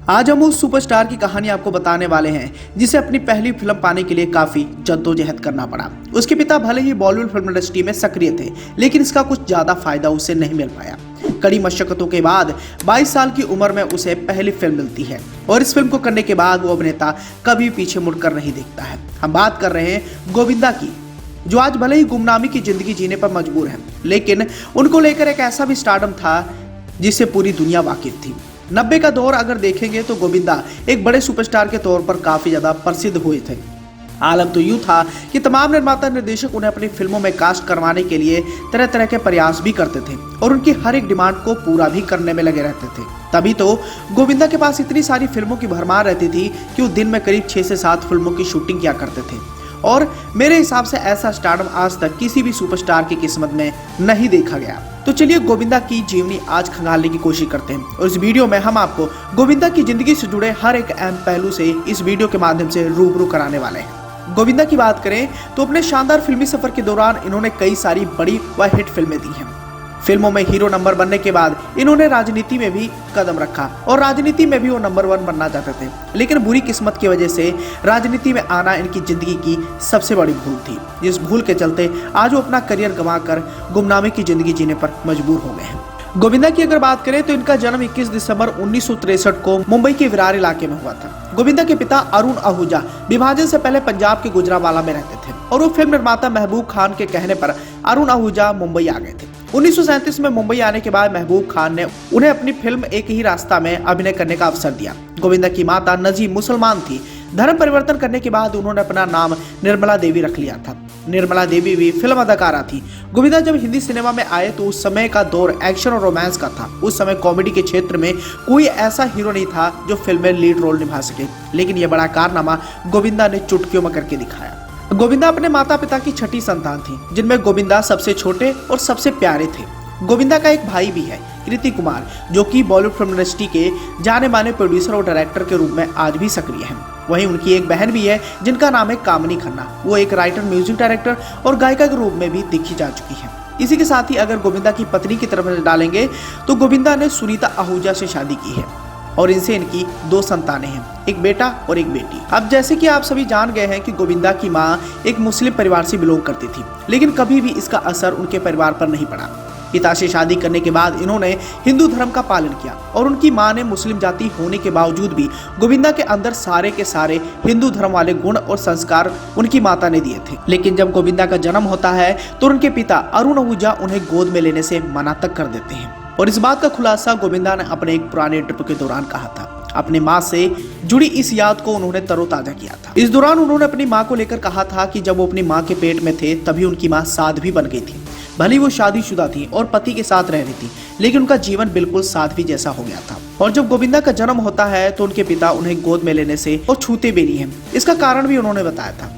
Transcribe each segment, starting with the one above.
आज हम उस सुपरस्टार की कहानी आपको बताने वाले हैं जिसे अपनी पहली फिल्म पाने के लिए काफी जद्दोजहद करना पड़ा। उसके पिता भले ही बॉलीवुड फिल्म इंडस्ट्री में सक्रिय थे, लेकिन इसका कुछ ज्यादा फायदा उसे नहीं मिल पाया। कड़ी मशक्कतों के बाद 22 साल की उम्र में उसे पहली फिल्म मिलती है और इस फिल्म को करने के बाद वो अभिनेता कभी पीछे मुड़कर नहीं देखता है। हम बात कर रहे हैं गोविंदा की, जो आज भले ही गुमनामी की जिंदगी जीने पर मजबूर है, लेकिन उनको लेकर एक ऐसा भी स्टारडम था जिससे पूरी दुनिया वाकिफ थी। 90 का दौर अगर देखेंगे तो गोविंदा एक बड़े सुपरस्टार के तौर पर काफी ज्यादा प्रसिद्ध हुए थे। आलम तो यूं था कि तमाम निर्माता निर्देशक उन्हें अपनी फिल्मों में कास्ट करवाने के लिए तरह तरह के प्रयास भी करते थे और उनकी हर एक डिमांड को पूरा भी करने में लगे रहते थे। तभी तो गोविंदा के पास इतनी सारी फिल्मों की भरमार रहती थी कि वो दिन में करीब 6 से 7 फिल्मों की शूटिंग किया करते थे और मेरे हिसाब से ऐसा स्टारडम आज तक किसी भी सुपरस्टार की किस्मत में नहीं देखा गया। तो चलिए गोविंदा की जीवनी आज खंगालने की कोशिश करते हैं और इस वीडियो में हम आपको गोविंदा की जिंदगी से जुड़े हर एक अहम पहलू से इस वीडियो के माध्यम से रूबरू कराने वाले हैं। गोविंदा की बात करें तो अपने शानदार फिल्मी सफर के दौरान इन्होंने कई सारी बड़ी व हिट फिल्में दी हैं। फिल्मों में हीरो नंबर बनने के बाद इन्होंने राजनीति में भी कदम रखा और राजनीति में भी वो नंबर 1 बनना चाहते थे, लेकिन बुरी किस्मत की वजह से राजनीति में आना इनकी जिंदगी की सबसे बड़ी भूल थी, जिस भूल के चलते आज वो अपना करियर गंवाकर गुमनामी की जिंदगी जीने पर मजबूर हो गए हैं। गोविंदा की अगर बात करें तो इनका जन्म 21 दिसंबर 1963 को मुंबई के विरार इलाके में हुआ था। गोविंदा के पिता अरुण आहूजा विभाजन से पहले पंजाब के गुजरांवाला में रहते थे और वो फिल्म निर्माता महबूब खान के कहने पर अरुण आहूजा मुंबई आ गए थे। 1937 में मुंबई आने के बाद महबूब खान ने उन्हें अपनी फिल्म एक ही रास्ता में अभिनय करने का अवसर दिया। गोविंदा की माता नजीब मुसलमान थी। धर्म परिवर्तन करने के बाद उन्होंने अपना नाम निर्मला देवी रख लिया था। निर्मला देवी भी फिल्म अदाकारा थी। गोविंदा जब हिंदी सिनेमा में आए तो उस समय का दौर एक्शन और रोमांस का था। उस समय कॉमेडी के क्षेत्र में कोई ऐसा हीरो नहीं था जो फिल्म में लीड रोल निभा सके, लेकिन यह बड़ा कारनामा गोविंदा ने चुटकियों में करके दिखाया। गोविंदा अपने माता पिता की छठी संतान थी, जिनमें गोविंदा सबसे छोटे और सबसे प्यारे थे। गोविंदा का एक भाई भी है, कृति कुमार, जो कि बॉलीवुड फिल्म इंडस्ट्री के जाने माने प्रोड्यूसर और डायरेक्टर के रूप में आज भी सक्रिय हैं। वहीं उनकी एक बहन भी है जिनका नाम है कामनी खन्ना। वो एक राइटर, म्यूजिक डायरेक्टर और गायिका के रूप में भी देखी जा चुकी है। इसी के साथ ही अगर गोविंदा की पत्नी की तरफ डालेंगे तो गोविंदा ने सुनीता आहूजा से शादी की है और इनसे इनकी 2 संतानें हैं, एक बेटा और एक बेटी। अब जैसे कि आप सभी जान गए हैं कि गोविंदा की मां एक मुस्लिम परिवार से बिलोंग करती थी, लेकिन कभी भी इसका असर उनके परिवार पर नहीं पड़ा। पिता से शादी करने के बाद इन्होंने हिंदू धर्म का पालन किया और उनकी मां ने मुस्लिम जाति होने के बावजूद भी गोविंदा के अंदर सारे के सारे हिंदू धर्म वाले गुण और संस्कार उनकी माता ने दिए थे। लेकिन जब गोविंदा का जन्म होता है तो उनके पिता अरुण आहूजा उन्हें गोद में लेने से मना तक कर देते हैं और इस बात का खुलासा गोविंदा ने अपने एक पुराने ट्रिप के दौरान कहा था। अपनी माँ से जुड़ी इस याद को उन्होंने तरोताजा किया था। इस दौरान उन्होंने अपनी माँ को लेकर कहा था कि जब वो अपनी माँ के पेट में थे तभी उनकी माँ साध्वी बन गई थी। भले वो शादीशुदा थी और पति के साथ रह रही थी, लेकिन उनका जीवन बिल्कुल साध्वी जैसा हो गया था। और जब गोविंदा का जन्म होता है तो उनके पिता उन्हें गोद में लेने से और छूते भी नहीं है। इसका कारण भी उन्होंने बताया था।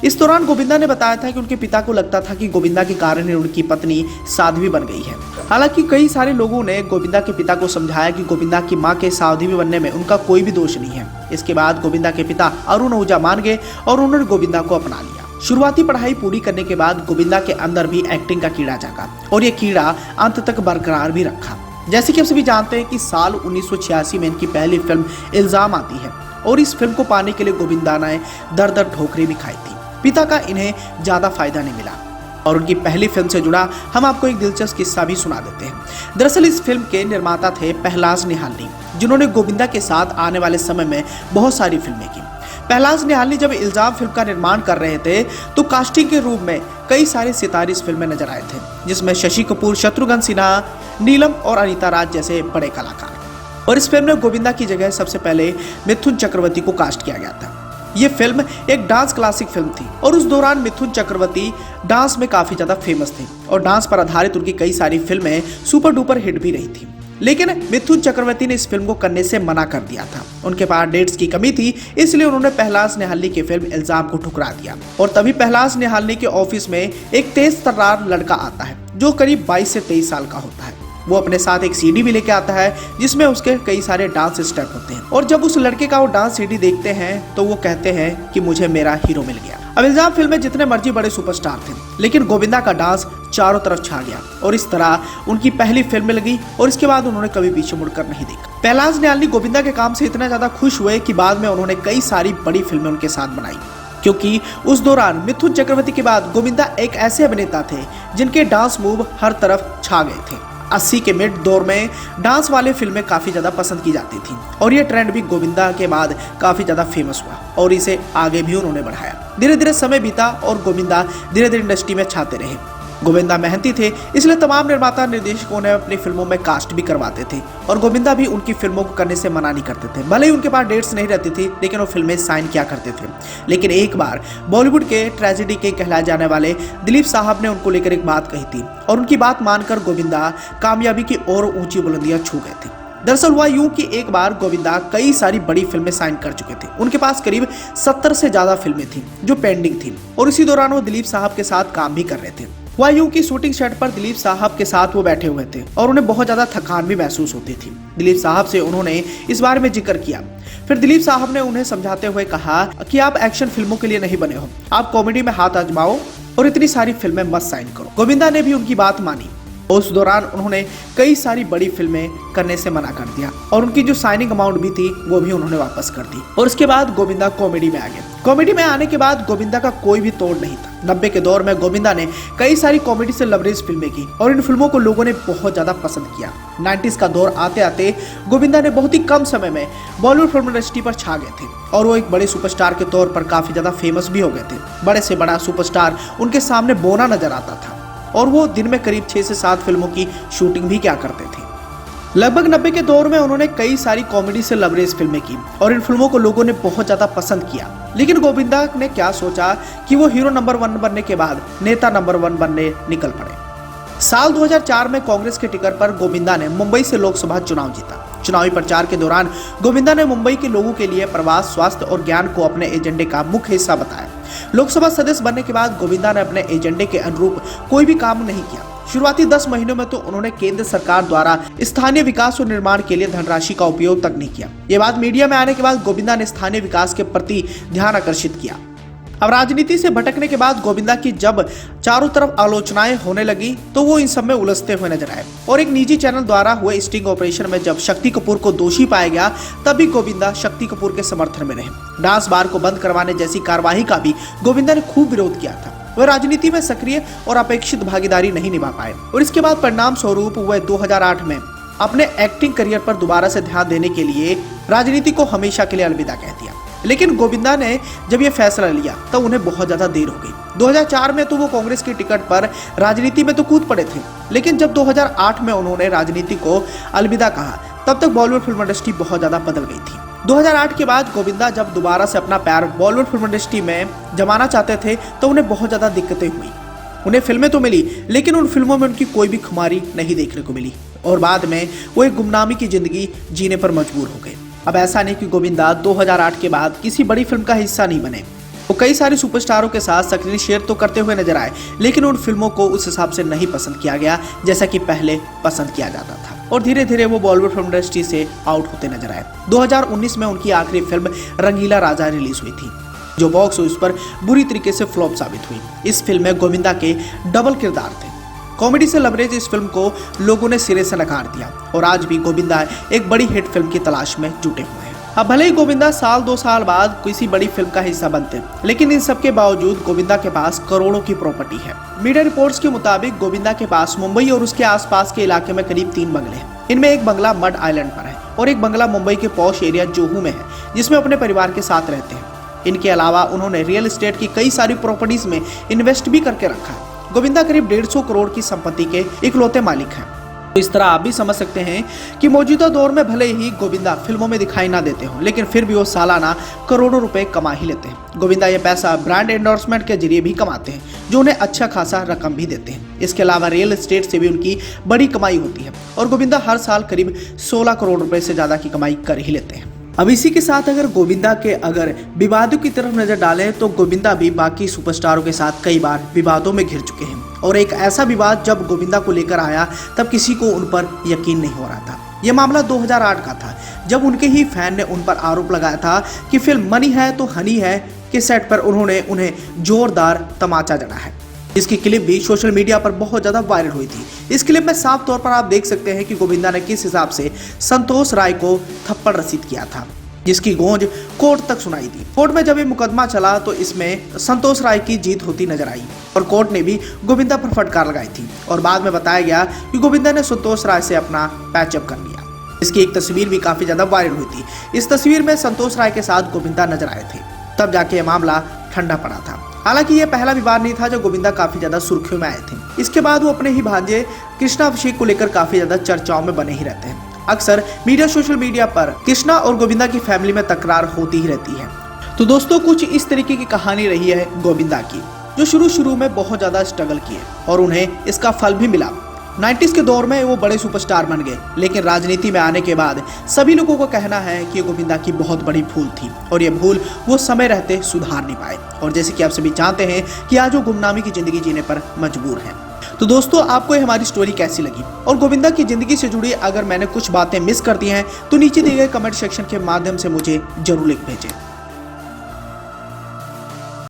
इस दौरान गोविंदा ने बताया था कि उनके पिता को लगता था कि गोविंदा के कारण ही उनकी पत्नी साध्वी बन गई है। हालांकि कई सारे लोगों ने गोविंदा के पिता को समझाया कि गोविंदा की मां के साध्वी बनने में उनका कोई भी दोष नहीं है। इसके बाद गोविंदा के पिता अरुण आहूजा मान गए और उन्होंने गोविंदा को अपना लिया। शुरुआती पढ़ाई पूरी करने के बाद गोविंदा के अंदर भी एक्टिंग का कीड़ा जागा और ये कीड़ा अंत तक बरकरार भी रखा। जैसे कि आप सभी जानते हैं कि साल 1986 में इनकी पहली फिल्म इल्जाम आती है और इस फिल्म को पाने के लिए गोविंदा ने दर ठोकरें भी खाई थी। पिता का इन्हें ज्यादा फायदा नहीं मिला और उनकी पहली फिल्म से जुड़ा हम आपको एक दिलचस्प किस्सा भी सुना देते हैं। दरअसल इस फिल्म के निर्माता थे पहलाज निहालनी, जिन्होंने गोविंदा के साथ आने वाले समय में बहुत सारी फिल्में की। पहलाज निहालनी जब इल्जाम फिल्म का निर्माण कर रहे थे तो कास्टिंग के रूप में कई सारे सितारे इस फिल्म में नजर आए थे, जिसमें शशि कपूर, शत्रुघ्न सिन्हा, नीलम और अनीता राज जैसे बड़े कलाकार। और इस फिल्म में गोविंदा की जगह सबसे पहले मिथुन चक्रवर्ती को कास्ट किया गया था। ये फिल्म एक डांस क्लासिक फिल्म थी और उस दौरान मिथुन चक्रवर्ती डांस में काफी ज्यादा फेमस थे और डांस पर आधारित उनकी कई सारी फिल्में सुपर डुपर हिट भी रही थी। लेकिन मिथुन चक्रवर्ती ने इस फिल्म को करने से मना कर दिया था। उनके पास डेट्स की कमी थी, इसलिए उन्होंने पहलाज निहालनी की फिल्म इल्जाम को ठुकरा दिया। और तभी पहलाज निहालनी के ऑफिस में एक तेज तर्रार लड़का आता है जो करीब 22 से 23 साल का होता है। वो अपने साथ एक सीडी भी लेके आता है जिसमें उसके कई सारे डांस स्टेप होते हैं और जब उस लड़के का वो डांस सीडी देखते हैं तो वो कहते हैं कि मुझे मेरा हीरो मिल गया। अब इल्जाम फिल्म में जितने मर्जी बड़े सुपरस्टार थे, लेकिन गोविंदा का डांस चारों तरफ छा गया और इस तरह उनकी पहली फिल्म में लगी और इसके बाद उन्होंने कभी पीछे मुड़कर नहीं देखा। पहलाज नियालनी गोविंदा के काम से इतना ज्यादा खुश हुए कि बाद में उन्होंने कई सारी बड़ी फिल्में उनके साथ बनाई, क्योंकि उस दौरान मिथुन चक्रवर्ती के बाद गोविंदा एक ऐसे अभिनेता थे जिनके डांस मूव हर तरफ छा गए थे। 80 के मिड दौर में डांस वाले फिल्में काफी ज्यादा पसंद की जाती थी और ये ट्रेंड भी गोविंदा के बाद काफी ज्यादा फेमस हुआ और इसे आगे भी उन्होंने बढ़ाया। धीरे धीरे समय बीता और गोविंदा धीरे धीरे इंडस्ट्री में छाते रहे। गोविंदा मेहनती थे, इसलिए तमाम निर्माता निर्देशकों ने अपनी फिल्मों में कास्ट भी करवाते थे और गोविंदा भी उनकी फिल्मों को करने से मना नहीं करते थे। भले ही उनके पास डेट्स नहीं रहती थी, लेकिन वो फिल्में साइन किया करते थे। लेकिन एक बार बॉलीवुड के ट्रेजेडी के कहलाए जाने वाले दिलीप साहब ने उनको लेकर एक बात कही थी और उनकी बात मानकर गोविंदा कामयाबी की और ऊंची बुलंदियां छू गए थे। दरअसल हुआ यूं कि एक बार गोविंदा कई सारी बड़ी फिल्में साइन कर चुके थे। उनके पास करीब 70 से ज्यादा फिल्में थी जो पेंडिंग थी और इसी दौरान वो दिलीप साहब के साथ काम भी कर रहे थे। हुआ यूं कि शूटिंग सेट पर दिलीप साहब के साथ वो बैठे हुए थे और उन्हें बहुत ज्यादा थकान भी महसूस होती थी। दिलीप साहब से उन्होंने इस बारे में जिक्र किया। फिर दिलीप साहब ने उन्हें समझाते हुए कहा कि आप एक्शन फिल्मों के लिए नहीं बने हो, आप कॉमेडी में हाथ आजमाओ और इतनी सारी फिल्में मत साइन करो। गोविंदा ने भी उनकी बात मानी। उस दौरान उन्होंने कई सारी बड़ी फिल्में करने से मना कर दिया और उनकी जो साइनिंग अमाउंट भी थी वो भी उन्होंने वापस कर दी और उसके बाद गोविंदा कॉमेडी में आ गए। कॉमेडी में आने के बाद गोविंदा का कोई भी तोड़ नहीं था। 90 के दौर में गोविंदा ने कई सारी कॉमेडी से लवरेज फिल्में की और इन फिल्मों को लोगों ने बहुत ज्यादा पसंद किया। 90s का दौर आते आते गोविंदा ने बहुत ही कम समय में बॉलीवुड फिल्म इंडस्ट्री पर छा गए थे और वो एक बड़े सुपरस्टार के तौर पर काफी ज्यादा फेमस भी हो गए थे। बड़े से बड़ा सुपरस्टार उनके सामने बोना नजर आता था और वो दिन में करीब 6 से 7 फिल्मों की शूटिंग भी क्या करते थे। लगभग 90 के दौर में उन्होंने कई सारी कॉमेडी से लवरेज फिल्में की और इन फिल्मों को लोगों ने बहुत ज्यादा पसंद किया। लेकिन गोविंदा ने क्या सोचा कि वो हीरो नंबर 1 बनने के बाद नेता नंबर 1 बनने निकल पड़े। साल 2004 में कांग्रेस के टिकट पर गोविंदा ने मुंबई से लोकसभा चुनाव जीता। चुनावी प्रचार के दौरान गोविंदा ने मुंबई के लोगों के लिए प्रवास, स्वास्थ्य और ज्ञान को अपने एजेंडे का मुख्य हिस्सा बताया। लोकसभा सदस्य बनने के बाद गोविंदा ने अपने एजेंडे के अनुरूप कोई भी काम नहीं किया। शुरुआती 10 महीनों में तो उन्होंने केंद्र सरकार द्वारा स्थानीय विकास और निर्माण के लिए धनराशि का उपयोग तक नहीं किया। ये बात मीडिया में आने के बाद गोविंदा ने स्थानीय विकास के प्रति ध्यान आकर्षित किया। अब राजनीति से भटकने के बाद गोविंदा की जब चारों तरफ आलोचनाएं होने लगी तो वो इन सब में उलझते हुए नजर आए और एक निजी चैनल द्वारा हुए स्टिंग ऑपरेशन में जब शक्ति कपूर को दोषी पाया गया तभी गोविंदा शक्ति कपूर के समर्थन में रहे। डांस बार को बंद करवाने जैसी कार्यवाही का भी गोविंदा ने खूब विरोध किया था। वह राजनीति में सक्रिय और अपेक्षित भागीदारी नहीं निभा पाए और इसके बाद परिणाम स्वरूप वह 2008 में अपने एक्टिंग करियर पर दोबारा से ध्यान देने के लिए राजनीति को हमेशा के लिए अलविदा कह दिया। लेकिन गोविंदा ने जब यह फैसला लिया तब उन्हें बहुत ज्यादा देर हो गई। 2004 में तो वो कांग्रेस के टिकट पर राजनीति में तो कूद पड़े थे, लेकिन जब 2008 में उन्होंने राजनीति को अलविदा कहा तब तक बॉलीवुड फिल्म इंडस्ट्री बहुत ज्यादा बदल गई थी। 2008 के बाद गोविंदा जब दोबारा से अपना पैर बॉलीवुड फिल्म इंडस्ट्री में जमाना चाहते थे तो उन्हें बहुत ज्यादा दिक्कतें हुई। उन्हें फिल्में तो मिली लेकिन उन फिल्मों में उनकी कोई भी खुमारी नहीं देखने को मिली और बाद में वो एक गुमनामी की जिंदगी जीने पर मजबूर हो गए। अब ऐसा नहीं कि गोविंदा 2008 के बाद किसी बड़ी फिल्म का हिस्सा नहीं बने। वो कई सारे सुपरस्टारों के साथ स्क्रीन शेयर तो करते हुए नजर आए, लेकिन उन फिल्मों को उस हिसाब से नहीं पसंद किया गया जैसा कि पहले पसंद किया जाता था और धीरे धीरे वो बॉलीवुड फिल्म इंडस्ट्री से आउट होते नजर आए। 2019 में उनकी आखिरी फिल्म रंगीला राजा रिलीज हुई थी जो बॉक्स ऑफिस पर बुरी तरीके से फ्लॉप साबित हुई। इस फिल्म में गोविंदा के डबल किरदार थे। कॉमेडी से लवरेज इस फिल्म को लोगों ने सिरे से नकार दिया और आज भी गोविंदा एक बड़ी हिट फिल्म की तलाश में जुटे हुए हैं। अब भले ही गोविंदा साल 2 साल बाद किसी बड़ी फिल्म का हिस्सा बनते, लेकिन इन सब के बावजूद गोविंदा के पास करोड़ों की प्रॉपर्टी है। मीडिया रिपोर्ट्स के मुताबिक गोविंदा के पास मुंबई और उसके आसपास के इलाके में करीब 3 बंगले हैं। इनमें एक बंगला मड आइलैंड पर है और एक बंगला मुंबई के पॉश एरिया जोहू में है जिसमें अपने परिवार के साथ रहते हैं। इनके अलावा उन्होंने रियल एस्टेट की कई सारी प्रॉपर्टीज में इन्वेस्ट भी करके रखा है। गोविंदा करीब 150 करोड़ की संपत्ति के इकलौते मालिक हैं। तो इस तरह आप भी समझ सकते हैं कि मौजूदा दौर में भले ही गोविंदा फिल्मों में दिखाई ना देते हो, लेकिन फिर भी वो सालाना करोड़ों रुपए कमा ही लेते हैं। गोविंदा ये पैसा ब्रांड एंडोर्समेंट के जरिए भी कमाते हैं जो उन्हें अच्छा खासा रकम भी देते हैं। इसके अलावा रियल एस्टेट से भी उनकी बड़ी कमाई होती है और गोविंदा हर साल करीब 16 करोड़ रुपए से ज्यादा की कमाई कर ही लेते हैं। अब इसी के साथ अगर गोविंदा के विवादों की तरफ नजर डालें तो गोविंदा भी बाकी सुपरस्टारों के साथ कई बार विवादों में घिर चुके हैं और एक ऐसा विवाद जब गोविंदा को लेकर आया तब किसी को उन पर यकीन नहीं हो रहा था। यह मामला 2008 का था जब उनके ही फैन ने उन पर आरोप लगाया था कि फिल्म मनी है तो हनी है, कि सेट पर उन्होंने उन्हें जोरदार तमाचा जड़ा है। इसकी क्लिप भी सोशल मीडिया पर बहुत ज्यादा वायरल हुई थी। इस क्लिप में साफ तौर पर आप देख सकते हैं कि गोविंदा ने किस हिसाब से संतोष राय को थप्पड़ रसीद किया था, जिसकी गूंज कोर्ट तक सुनाई दी। कोर्ट में जब ये मुकदमा चला तो इसमें संतोष राय की जीत होती नजर आई और कोर्ट ने भी गोविंदा पर फटकार लगाई थी और बाद में बताया गया कि गोविंदा ने संतोष राय से अपना पैचअप कर लिया। इसकी एक तस्वीर भी काफी ज्यादा वायरल हुई थी। इस तस्वीर में संतोष राय के साथ गोविंदा नजर आए थे, तब जाके ये मामला ठंडा पड़ा था। हालांकि ये पहला विवाद नहीं था जो गोविंदा काफी ज्यादा सुर्खियों में आए थे। इसके बाद वो अपने ही भांजे कृष्णा अभिषेक को लेकर काफी ज्यादा चर्चाओं में बने ही रहते हैं। अक्सर सोशल मीडिया पर कृष्णा और गोविंदा की फैमिली में तकरार होती ही रहती है। तो दोस्तों, कुछ इस तरीके की कहानी रही है गोविंदा की, जो शुरू में बहुत ज्यादा स्ट्रगल किए और उन्हें इसका फल भी मिला। 90s के दौर में वो बड़े सुपरस्टार बन गए, लेकिन राजनीति में आने के बाद सभी लोगों को कहना है कि गोविंदा की बहुत बड़ी भूल थी और ये भूल वो समय रहते सुधार नहीं पाए। और जैसे कि आप सभी जानते हैं कि आज वो गुमनामी की जिंदगी जीने पर मजबूर हैं। तो दोस्तों, आपको ये हमारी स्टोरी कैसी लगी और गोविंदा की जिंदगी से जुड़ी अगर मैंने कुछ बातें मिस कर दी हैं तो नीचे दिए गए कमेंट सेक्शन के माध्यम से मुझे जरूर लिख भेजें।